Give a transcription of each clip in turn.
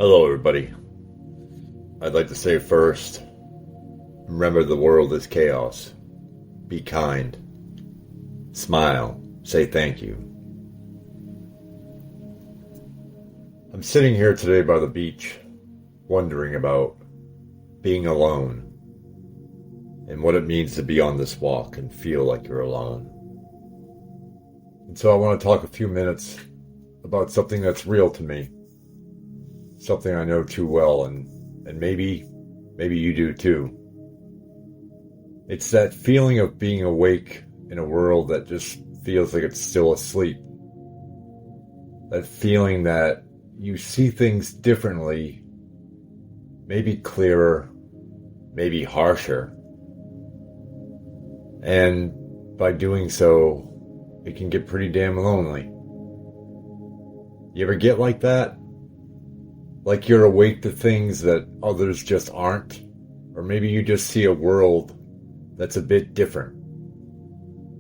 Hello, everybody. I'd like to say first, remember the world is chaos. Be kind. Smile. Say thank you. I'm sitting here today by the beach, wondering about being alone and what it means to be on this walk and feel like you're alone. And so I want to talk a few minutes about something that's real to me. Something I know too well, and maybe you do too. It's that feeling of being awake in a world that just feels like it's still asleep. That feeling that you see things differently, maybe clearer, maybe harsher. And by doing so, it can get pretty damn lonely. You ever get like that? Like you're awake to things that others just aren't? Or maybe you just see a world that's a bit different.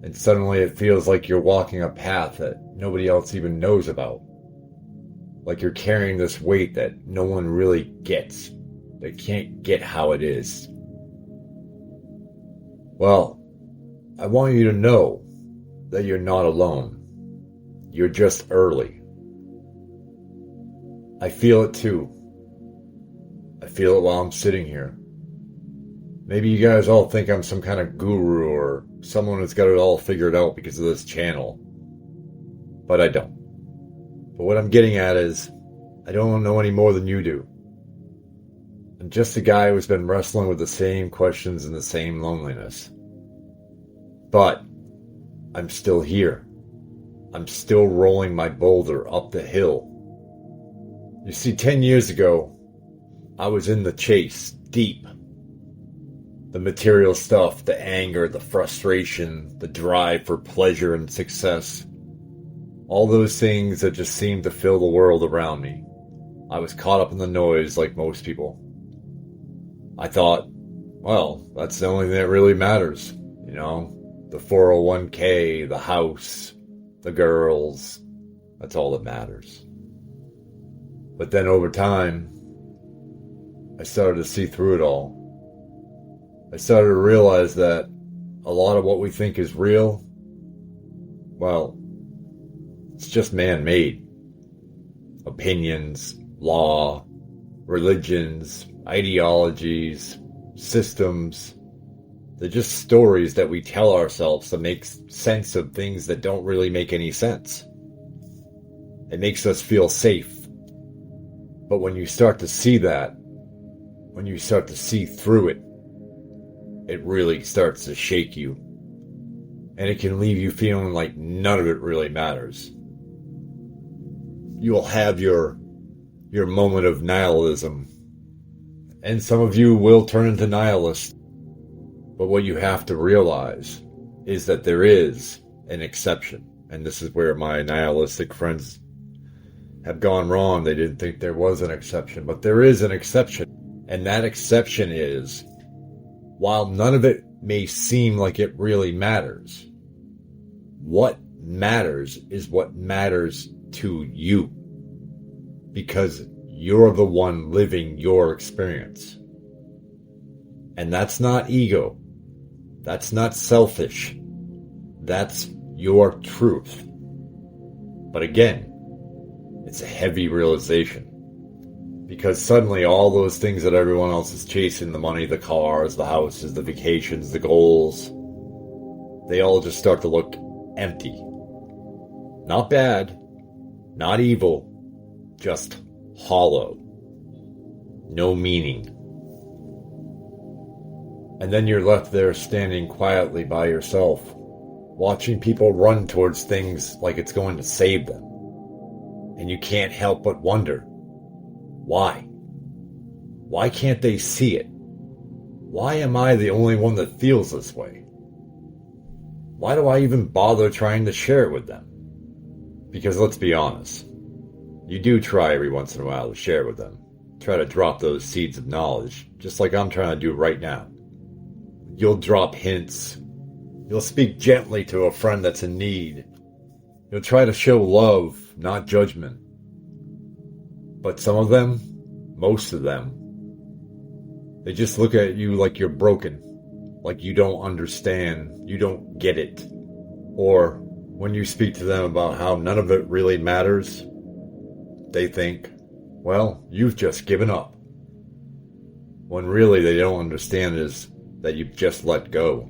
And suddenly it feels like you're walking a path that nobody else even knows about. Like you're carrying this weight that no one really gets. They can't get how it is. Well, I want you to know that you're not alone. You're just early. I feel it too. I feel it while I'm sitting here. Maybe you guys all think I'm some kind of guru or someone who's got it all figured out because of this channel. But I don't. But what I'm getting at is, I don't know any more than you do. I'm just a guy who's been wrestling with the same questions and the same loneliness. But I'm still here. I'm still rolling my boulder up the hill. You see, 10 years ago, I was in the chase, deep. The material stuff, the anger, the frustration, the drive for pleasure and success. All those things that just seemed to fill the world around me. I was caught up in the noise like most people. I thought, well, that's the only thing that really matters. You know, the 401k, the house, the girls. That's all that matters. But then over time, I started to see through it all. I started to realize that a lot of what we think is real, well, it's just man-made. Opinions, law, religions, ideologies, systems. They're just stories that we tell ourselves to make sense of things that don't really make any sense. It makes us feel safe. But when you start to see that, when you start to see through it, it really starts to shake you. And it can leave you feeling like none of it really matters. You'll have your moment of nihilism. And some of you will turn into nihilists. But what you have to realize is that there is an exception. And this is where my nihilistic friends have gone wrong. They didn't think there was an exception, but there is an exception. And that exception is, while none of it may seem like it really matters, what matters is what matters to you. Because you're the one living your experience. And that's not ego. That's not selfish. That's your truth. But again, it's a heavy realization. Because suddenly all those things that everyone else is chasing, the money, the cars, the houses, the vacations, the goals, they all just start to look empty. Not bad, not evil, just hollow. No meaning. And then you're left there standing quietly by yourself, watching people run towards things like it's going to save them. And you can't help but wonder, why? Why can't they see it? Why am I the only one that feels this way? Why do I even bother trying to share it with them? Because let's be honest, you do try every once in a while to share it with them. Try to drop those seeds of knowledge, just like I'm trying to do right now. You'll drop hints. You'll speak gently to a friend that's in need. You'll try to show love, not judgment. But some of them, most of them, they just look at you like you're broken, like you don't understand, you don't get it. Or when you speak to them about how none of it really matters, they think, well, you've just given up. When really they don't understand is that you've just let go.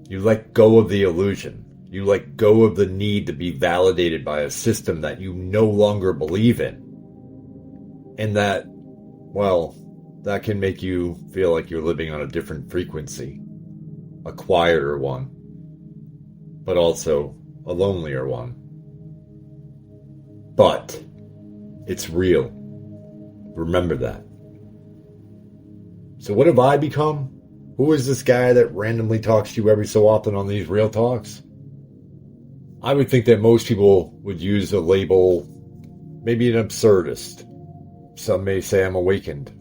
You let go of the illusion. You let go of the need to be validated by a system that you no longer believe in. And that, well, that can make you feel like you're living on a different frequency, a quieter one, but also a lonelier one. But it's real. Remember that. So what have I become? Who is this guy that randomly talks to you every so often on these real talks? I would think that most people would use a label, maybe an absurdist. Some may say I'm awakened.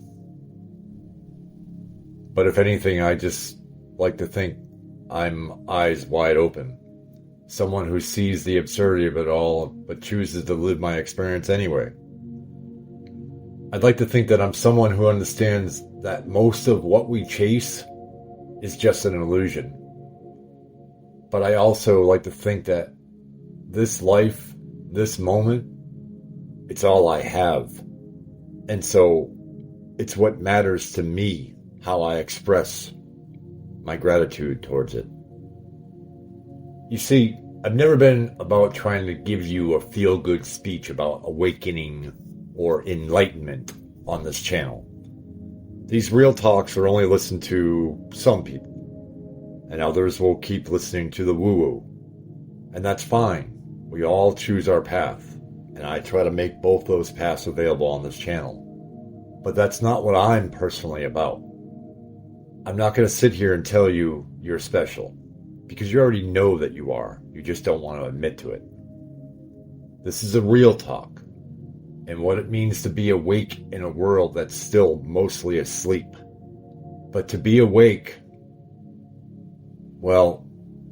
But if anything, I just like to think I'm eyes wide open. Someone who sees the absurdity of it all, but chooses to live my experience anyway. I'd like to think that I'm someone who understands that most of what we chase is just an illusion. But I also like to think that this life, this moment, it's all I have. And so it's what matters to me, how I express my gratitude towards it. You see, I've never been about trying to give you a feel-good speech about awakening or enlightenment on this channel. These real talks are only listened to some people, and others will keep listening to the woo-woo. And that's fine. We all choose our path, and I try to make both those paths available on this channel. But that's not what I'm personally about. I'm not going to sit here and tell you you're special, because you already know that you are. You just don't want to admit to it. This is a real talk, and what it means to be awake in a world that's still mostly asleep. But to be awake, well,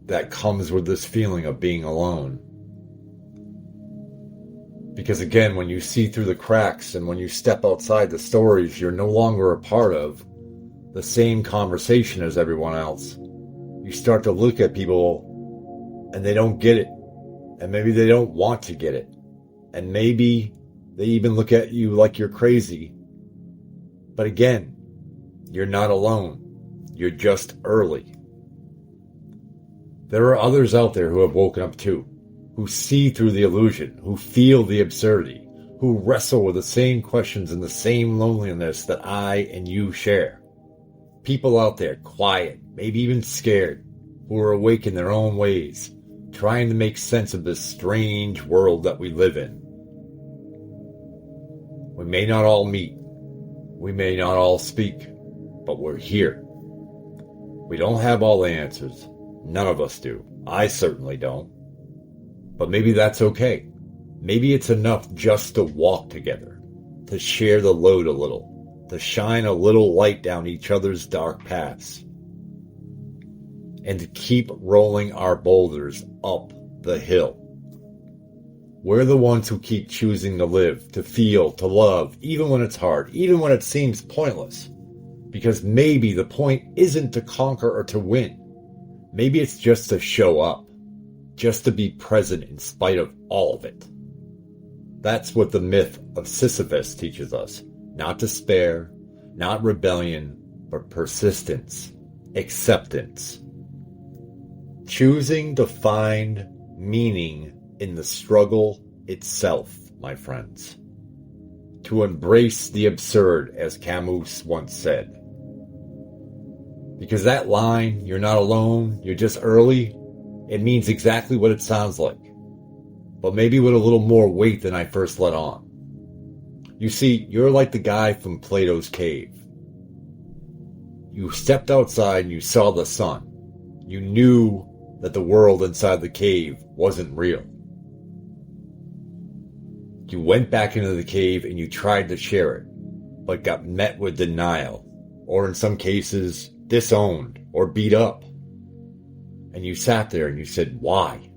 that comes with this feeling of being alone. Because again, when you see through the cracks and when you step outside the stories you're no longer a part of, the same conversation as everyone else, you start to look at people and they don't get it. And maybe they don't want to get it. And maybe they even look at you like you're crazy. But again, you're not alone. You're just early. There are others out there who have woken up too, who see through the illusion, who feel the absurdity, who wrestle with the same questions and the same loneliness that I and you share. People out there, quiet, maybe even scared, who are awake in their own ways, trying to make sense of this strange world that we live in. We may not all meet, we may not all speak, but we're here. We don't have all the answers. None of us do. I certainly don't. But maybe that's okay. Maybe it's enough just to walk together, to share the load a little, to shine a little light down each other's dark paths, and to keep rolling our boulders up the hill. We're the ones who keep choosing to live, to feel, to love, even when it's hard, even when it seems pointless. Because maybe the point isn't to conquer or to win. Maybe it's just to show up, just to be present in spite of all of it. That's what the myth of Sisyphus teaches us. Not despair, not rebellion, but persistence, acceptance. Choosing to find meaning in the struggle itself, my friends. To embrace the absurd, as Camus once said. Because that line, you're not alone, you're just early, it means exactly what it sounds like. But maybe with a little more weight than I first let on. You see, you're like the guy from Plato's cave. You stepped outside and you saw the sun. You knew that the world inside the cave wasn't real. You went back into the cave and you tried to share it, but got met with denial, or in some cases, disowned or beat up. And you sat there and you said, why?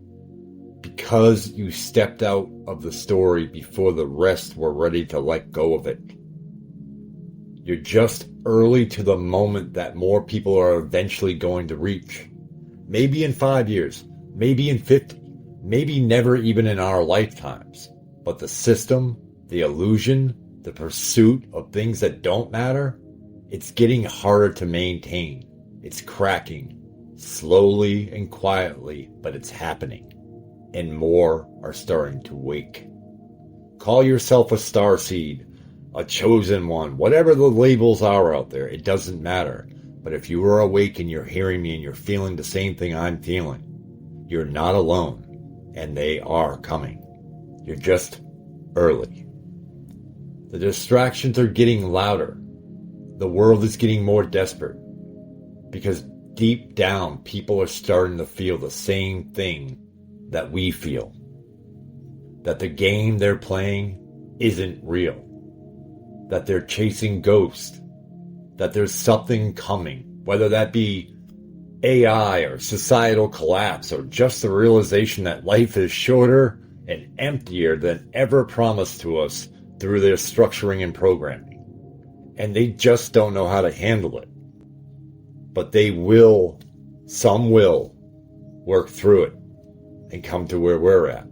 because you stepped out of the story before the rest were ready to let go of it. You're just early to the moment that more people are eventually going to reach. Maybe in 5 years, maybe in 50, maybe never even in our lifetimes. But the system, the illusion, the pursuit of things that don't matter, it's getting harder to maintain. It's cracking, slowly and quietly, but it's happening. And more are starting to wake. Call yourself a starseed, a chosen one, whatever the labels are out there, it doesn't matter. But if you are awake and you're hearing me and you're feeling the same thing I'm feeling, you're not alone, and they are coming. You're just early. The distractions are getting louder. The world is getting more desperate. Because deep down, people are starting to feel the same thing that we feel. That the game they're playing isn't real. That they're chasing ghosts. That there's something coming, whether that be AI or societal collapse or just the realization that life is shorter and emptier than ever promised to us through their structuring and programming. And they just don't know how to handle it. But they will, some will, work through it and come to where we're at.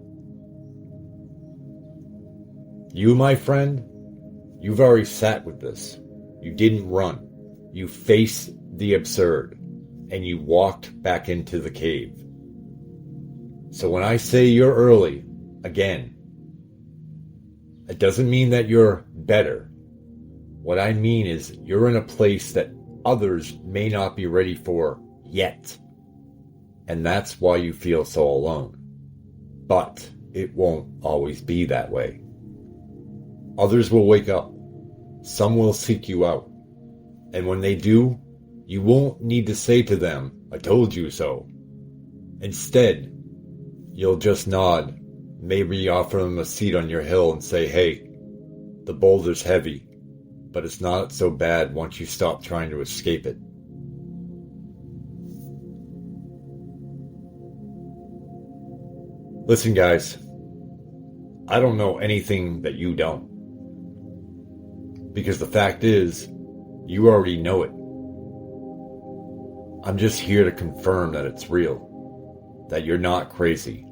You, my friend, you've already sat with this. You didn't run. You faced the absurd. And you walked back into the cave. So when I say you're early, again, it doesn't mean that you're better. What I mean is you're in a place that others may not be ready for yet. And that's why you feel so alone. But it won't always be that way. Others will wake up. Some will seek you out. And when they do, you won't need to say to them, I told you so. Instead, you'll just nod, maybe offer them a seat on your hill and say, hey, the boulder's heavy, but it's not so bad once you stop trying to escape it. Listen, guys, I don't know anything that you don't. Because the fact is, you already know it. I'm just here to confirm that it's real, that you're not crazy,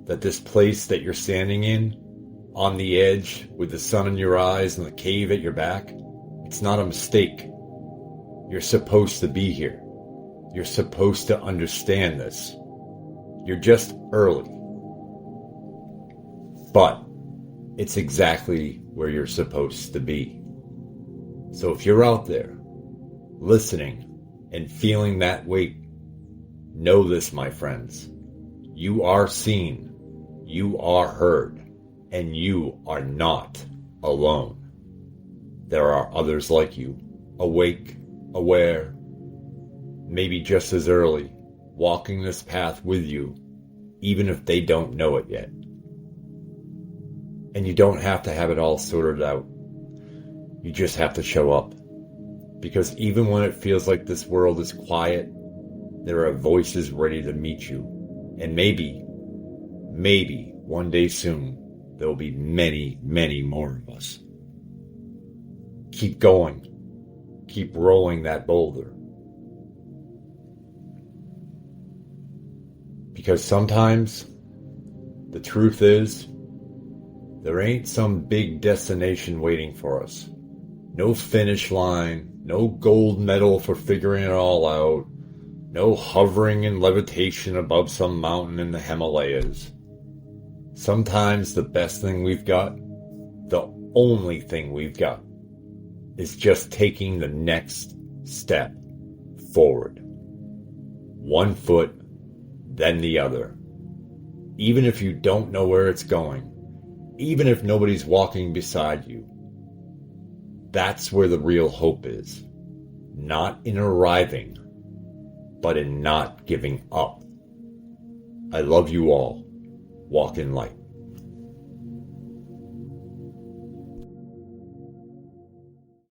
that this place that you're standing in, on the edge, with the sun in your eyes and the cave at your back, it's not a mistake. You're supposed to be here. You're supposed to understand this. You're just early. But it's exactly where you're supposed to be. So if you're out there, listening and feeling that weight, know this, my friends. You are seen, you are heard, and you are not alone. There are others like you, awake, aware, maybe just as early, walking this path with you, even if they don't know it yet. And you don't have to have it all sorted out. You just have to show up. Because even when it feels like this world is quiet, there are voices ready to meet you. And maybe one day soon, there will be many, many more of us. Keep going. Keep rolling that boulder. Because sometimes, the truth is, there ain't some big destination waiting for us. No finish line, no gold medal for figuring it all out, no hovering in levitation above some mountain in the Himalayas. Sometimes the best thing we've got, the only thing we've got, is just taking the next step forward. One foot, then the other. Even if you don't know where it's going, even if nobody's walking beside you, that's where the real hope is. Not in arriving, but in not giving up. I love you all. Walk in light.